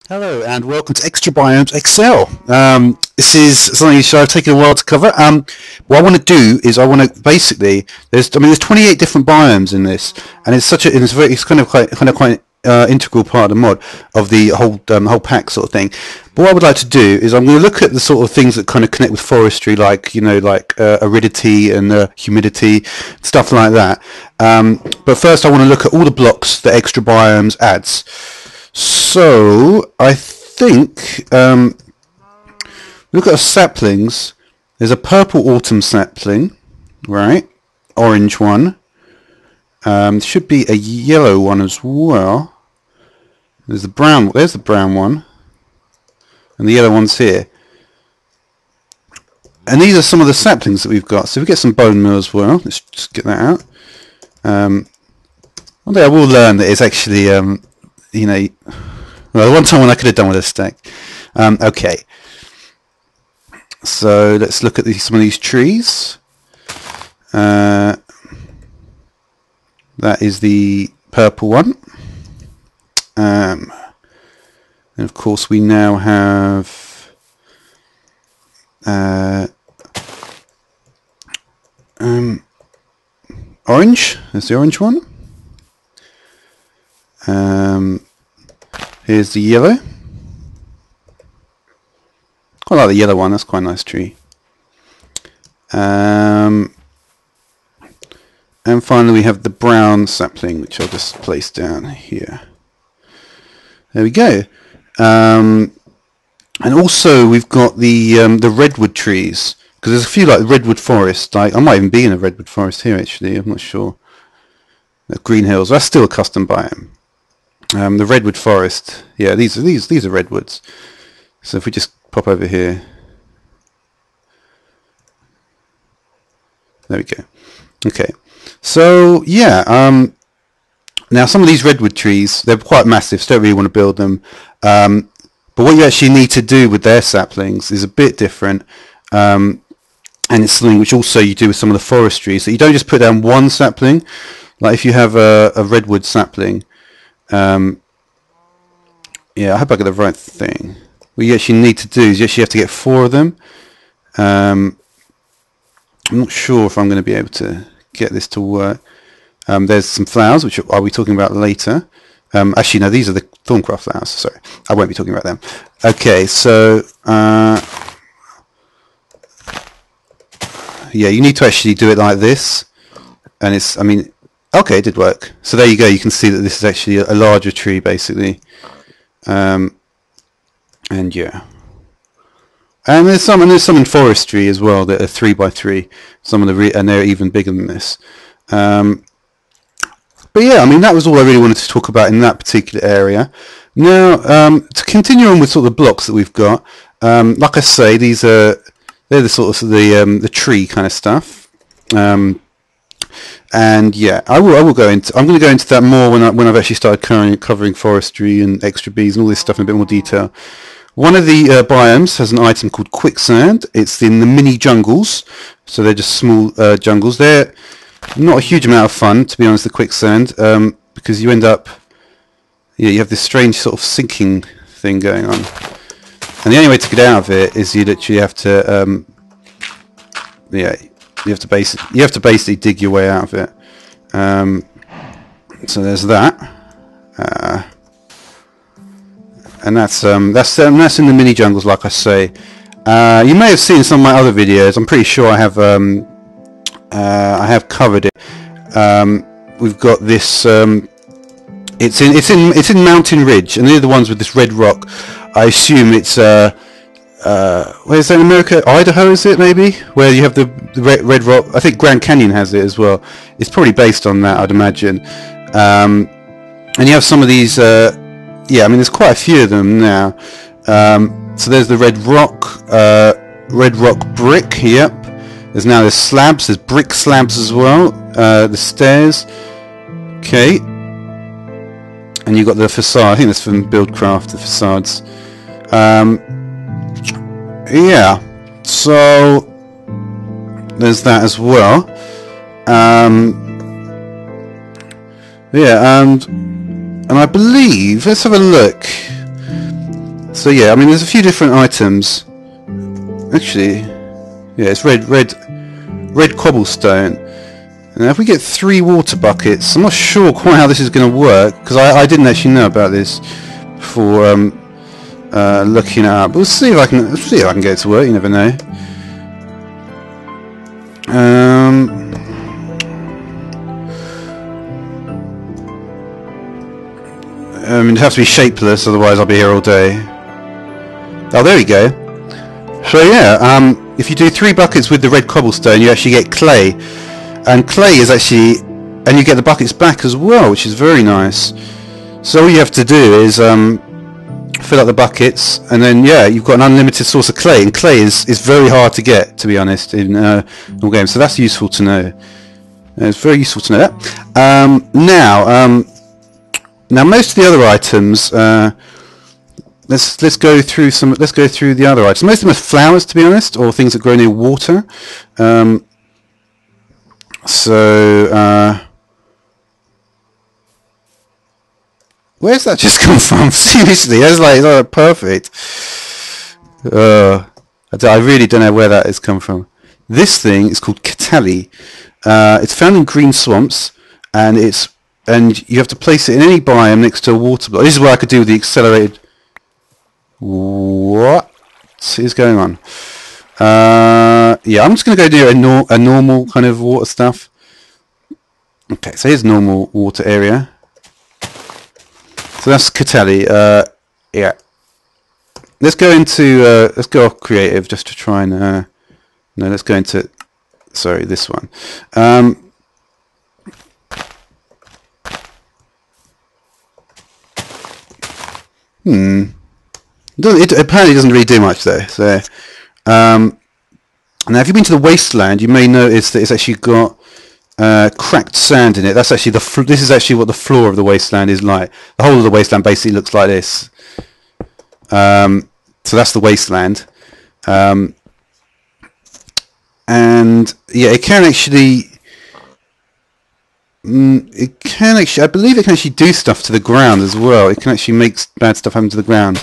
Hello and welcome to ExtrabiomesXL. This is something I've taken a while to cover. What I want to do is basically there's 28 different biomes in this, and it's kind of quite integral part of the mod of the whole pack sort of thing. But what I would like to do is I'm going to look at the sort of things that kind of connect with forestry, like aridity and humidity, stuff like that. But first I want to look at all the blocks that ExtraBiomes adds. So I think look at our saplings. There's a purple autumn sapling, right? Orange one. Should be a yellow one as well. There's the brown. There's the brown one, and the yellow one's here. And these are some of the saplings that we've got. So we get some bone meal as well. Let's just get that out. One day I will learn that it's actually well, one time when I could have done with a stack. Okay, so let's look at some of these trees. That is the purple one. And of course we now have orange. There's the orange one. Here's the yellow. Quite like the yellow one. That's quite a nice tree. And finally we have the brown sapling, which I'll just place down here. There we go. And also we've got the redwood trees, because there's a few like redwood forest. I might even be in a redwood forest here actually. I'm not sure. The green hills. That's still a custom biome. The redwood forest. Yeah, these are redwoods. So if we just pop over here. There we go. Okay. So yeah, now some of these redwood trees, they're quite massive, so don't really want to build them. But what you actually need to do with their saplings is a bit different. And it's something which also you do with some of the forestry. So you don't just put down one sapling. Like if you have a redwood sapling, yeah, I hope I got the right thing. What you actually need to do is you actually have to get 4 of them. I'm not sure if I'm going to be able to get this to work. There's some flowers, which I'll be talking about later. Actually, no, these are the thorncraft flowers. Sorry, I won't be talking about them. Okay, so yeah, you need to actually do it like this, and okay, it did work. So there you go. You can see that this is actually a larger tree, basically. And yeah, and there's some in forestry as well that are 3x3. Some of and they're even bigger than this. But yeah, that was all I really wanted to talk about in that particular area. Now, to continue on with sort of the blocks that we've got, like I say, they're the sort of the tree kind of stuff. And yeah, I'm going to go into that more when I've actually started covering forestry and extra bees and all this stuff in a bit more detail. One of the biomes has an item called quicksand. It's in the mini jungles, so they're just small jungles. They're not a huge amount of fun, to be honest, the quicksand, because you end up, you have this strange sort of sinking thing going on, and the only way to get out of it is you literally have to, you have to basically dig your way out of it. So there's that, and that's in the mini jungles, like I say. You may have seen some of my other videos. I'm pretty sure I have covered it. We've got this. It's in Mountain Ridge, and they're the ones with this red rock. I assume it's where is that in America? Idaho, is it maybe? Where you have the red rock. I think Grand Canyon has it as well. It's probably based on that, I'd imagine. And you have some of these. Yeah, there's quite a few of them now. So there's the red rock brick. Yep. There's slabs. There's brick slabs as well. The stairs. Okay. And you've got the facade. I think that's from Buildcraft, the facades. Yeah, so there's that as well. Yeah, and I believe, let's have a look. So yeah, I mean, there's a few different items. Actually, yeah, it's red cobblestone. Now, if we get 3 water buckets, I'm not sure quite how this is going to work because I didn't actually know about this before looking it up. But we'll see if I can get it to work. You never know. I mean, it has to be shapeless, otherwise I'll be here all day. Oh, there we go. So yeah, if you do 3 buckets with the red cobblestone, you actually get clay, and clay is actually, and you get the buckets back as well, which is very nice. So all you have to do is fill up the buckets, and then yeah, you've got an unlimited source of clay, and clay is very hard to get, to be honest, in all games. So that's useful to know. It's very useful to know that. Now most of the other items, let's go through the other items. Most of them are flowers, to be honest, or things that grow near water. Where's that just come from? Seriously, that's like perfect. I really don't know where that has come from. This thing is called Katali. It's found in green swamps, and you have to place it in any biome next to a water block. This is what I could do with the accelerated. What is going on? Yeah, I'm just going to go do a normal kind of water stuff. Okay, so here's normal water area. So that's Katali. Yeah. Let's go off creative just to try and no, let's go into, sorry, this one. It apparently doesn't really do much though. So now if you've been to the wasteland, you may notice that it's actually got cracked sand in it. That's actually this is actually what the floor of the wasteland is like. The whole of the wasteland basically looks like this. So that's the wasteland. And yeah, it can actually I believe it can actually do stuff to the ground as well. It can actually make bad stuff happen to the ground.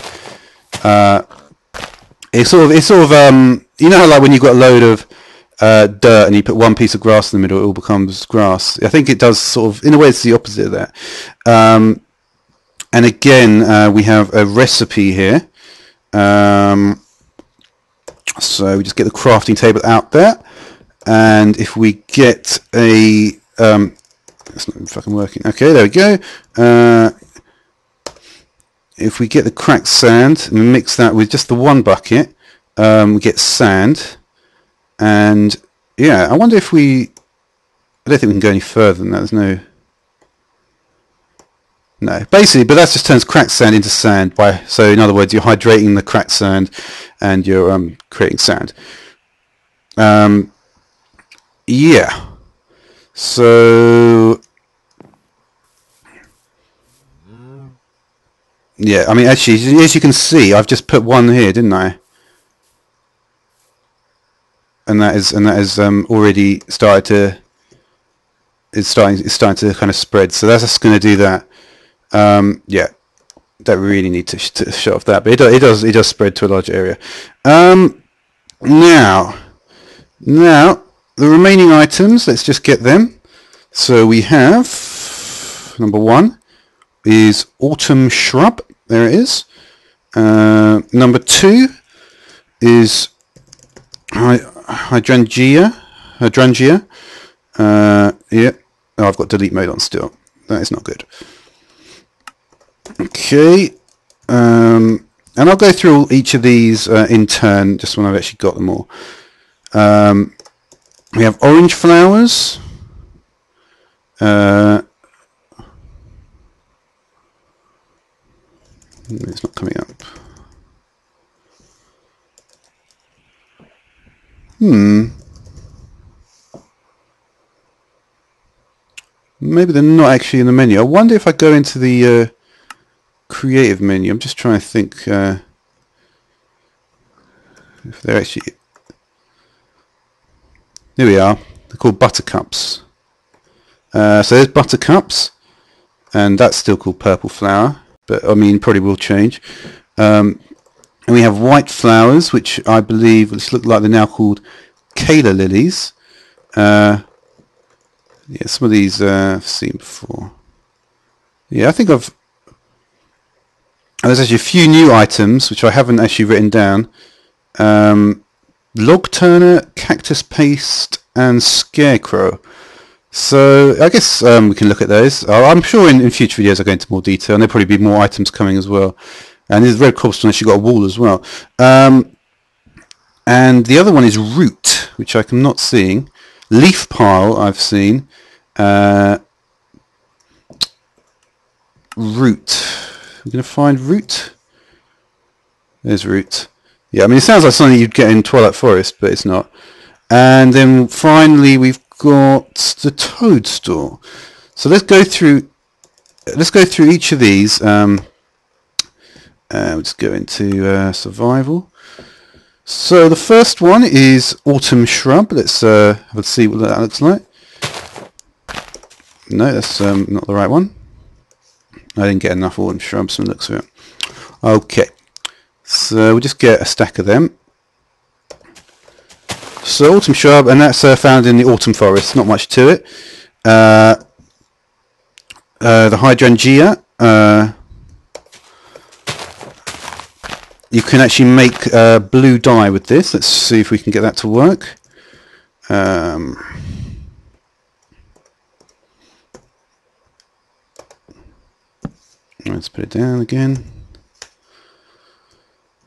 It's sort of you know how like when you've got a load of dirt and you put one piece of grass in the middle, it all becomes grass. I think it does sort of, in a way, it's the opposite of that. And again, we have a recipe here. So we just get the crafting table out there, and if we get a it's not fucking working. Okay, there we go. If we get the cracked sand and mix that with just the one bucket, we get sand. And yeah, I wonder if I don't think we can go any further than that. There's no, basically, but that just turns cracked sand into sand. So in other words, you're hydrating the cracked sand, and you're creating sand. Yeah. So yeah, I mean, actually, as you can see, I've just put one here, didn't I? And that is already started to. It's starting to kind of spread. So that's just going to do that. Yeah, don't really need to show off that, but it does spread to a large area. Now the remaining items, let's just get them. So we have number 1 is autumn shrub. There it is. Number 2 is hydrangea. Yeah. Oh, I've got delete mode on still. That is not good. Okay. And I'll go through each of these in turn, just when I've actually got them all. We have orange flowers. It's not coming up. Maybe they're not actually in the menu. I wonder if I go into the creative menu. I'm just trying to think if they're actually... Here we are. They're called buttercups. So there's buttercups, and that's still called purple flower, but I mean probably will change. And we have white flowers, which I believe look like they're now called Kala lilies. Yeah, some of these I've seen before. Yeah, I think there's actually a few new items which I haven't actually written down. Log turner, cactus paste, and scarecrow. So I guess we can look at those. I'm sure in future videos I'll go into more detail, and there'll probably be more items coming as well. And this red cobblestone actually got a wall as well. And the other one is root, which I'm not seeing. Leaf pile I've seen. Root. We're going to find root. There's root. Yeah, I mean it sounds like something you'd get in Twilight Forest, but it's not. And then finally we've got the toadstool. So let's go through each of these. We'll just go into survival. So the first one is autumn shrub. Let's see what that looks like. No, that's not the right one. I didn't get enough autumn shrubs from the looks of it. Okay, so we'll just get a stack of them. So autumn shrub, and that's found in the autumn forest. Not much to it. The hydrangea. You can actually make blue dye with this. Let's see if we can get that to work. Let's put it down again.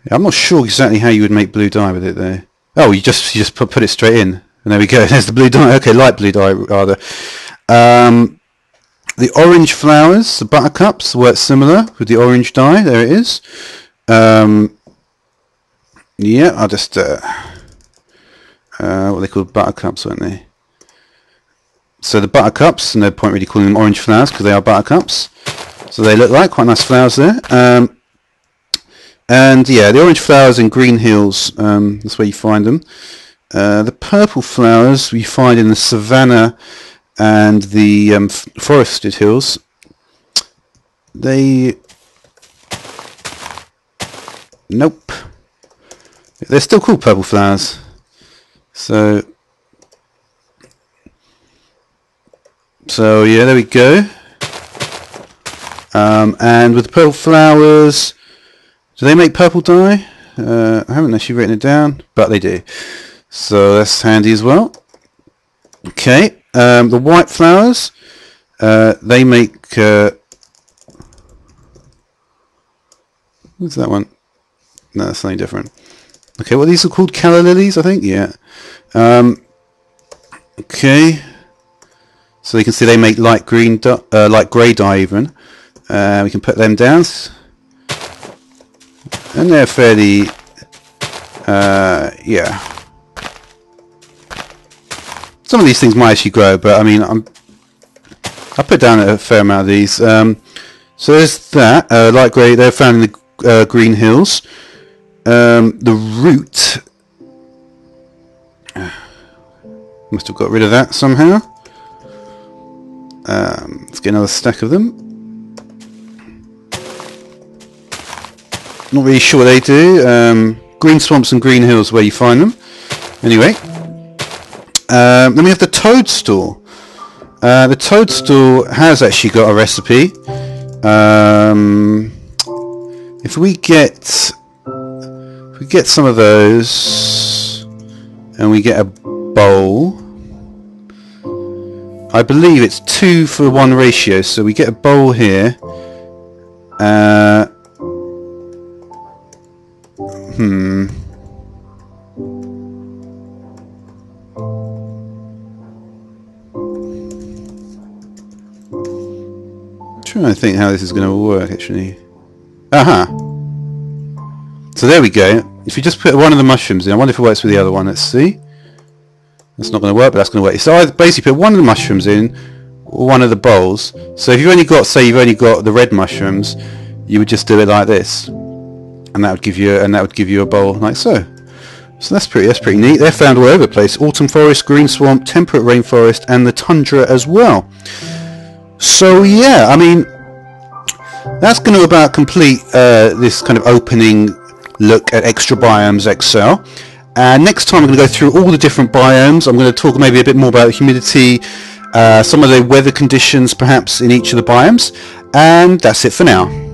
Yeah, I'm not sure exactly how you would make blue dye with it though. Oh, you just put it straight in, and there we go. There's the blue dye. Okay, light blue dye rather. The orange flowers, the buttercups, work similar with the orange dye. There it is. Yeah, I'll just what they called buttercups, weren't they? So the buttercups, no point really calling them orange flowers because they are buttercups. So they look like quite nice flowers there. And yeah, the orange flowers in green hills, that's where you find them. The purple flowers we find in the savannah and the forested hills. Nope. They're still called purple flowers. So yeah, there we go. And with the purple flowers, do they make purple dye? I haven't actually written it down, but they do. So that's handy as well. Okay, the white flowers, they make... what's that one? No, that's something different. Okay, well these are called calla lilies, I think. Yeah. Okay. So you can see they make light green, light grey dye even. We can put them down, and they're fairly, yeah. Some of these things might actually grow, but I mean, I put down a fair amount of these. So there's that light grey. They're found in the green hills. The root, must have got rid of that somehow. Let's get another stack of them. Not really sure what they do. Green swamps and green hills where you find them. Anyway, then we have the toadstool. The toadstool has actually got a recipe. If we get some of those and we get a bowl, I believe it's 2-for-1 ratio. So we get a bowl here. Trying to think how this is going to work actually. Aha! So there we go. If you just put one of the mushrooms in, I wonder if it works with the other one. Let's see. That's not going to work, but that's going to work. So I basically put one of the mushrooms in one of the bowls. So if you've only got, say, you've only got the red mushrooms, you would just do it like this, and that would give you a bowl like so. So that's pretty neat. They're found all over the place: autumn forest, green swamp, temperate rainforest, and the tundra as well. So yeah, I mean, that's going to about complete this kind of opening look at ExtrabiomesXL. And next time I'm going to go through all the different biomes. I'm going to talk maybe a bit more about humidity, some of the weather conditions perhaps in each of the biomes, and that's it for now.